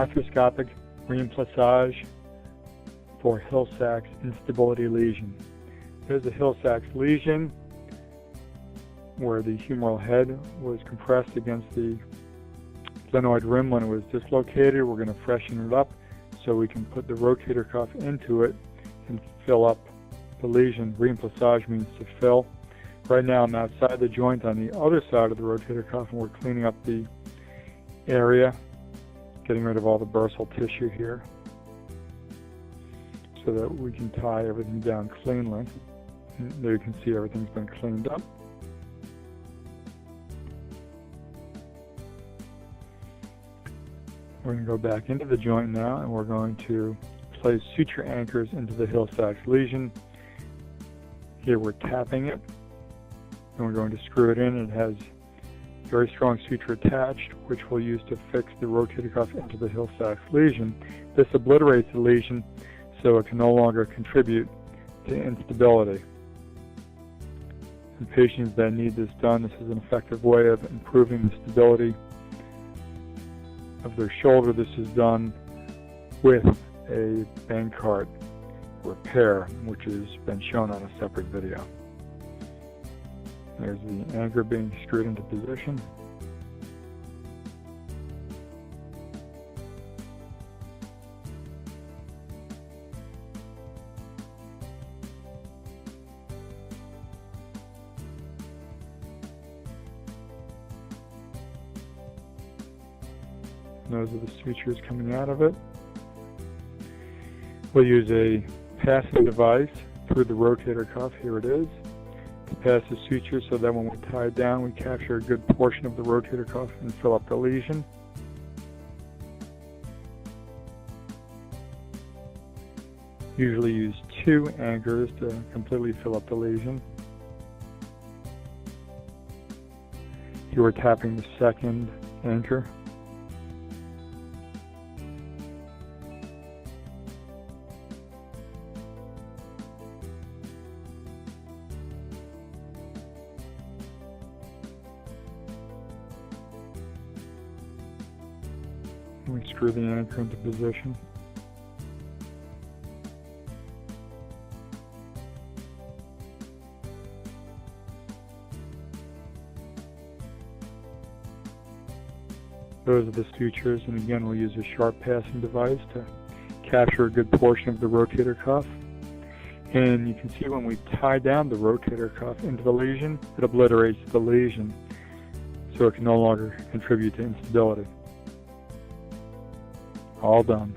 arthroscopic Reimplissage for Hill-Sachs instability lesion. There's a Hill-Sachs lesion where the humeral head was compressed against the glenoid rim when it was dislocated. We're going to freshen it up so we can put the rotator cuff into it and fill up the lesion. Reimplissage means to fill. Right now I'm outside the joint on the other side of the rotator cuff, and we're cleaning up the area, getting rid of all the bursal tissue here so that we can tie everything down cleanly. And there you can see everything's been cleaned up. We're going to go back into the joint now, and we're going to place suture anchors into the Hill-Sachs lesion. Here we're tapping it, and we're going to screw it in. It has very strong suture attached, which we'll use to fix the rotator cuff into the Hill-Sachs lesion. This obliterates the lesion so it can no longer contribute to instability. In patients that need this done, this is an effective way of improving the stability of their shoulder. This is done with a Bankart repair, which has been shown on a separate video. There's the anchor being screwed into position. Those are the sutures coming out of it. We'll use a passing device through the rotator cuff. Here it is. To pass the suture so that when we tie it down, we capture a good portion of the rotator cuff and fill up the lesion. Usually use 2 anchors to completely fill up the lesion. Here we're tapping the second anchor. We screw the anchor into position. Those are the sutures, and again we'll use a sharp passing device to capture a good portion of the rotator cuff. And you can see when we tie down the rotator cuff into the lesion, it obliterates the lesion so it can no longer contribute to instability. All done.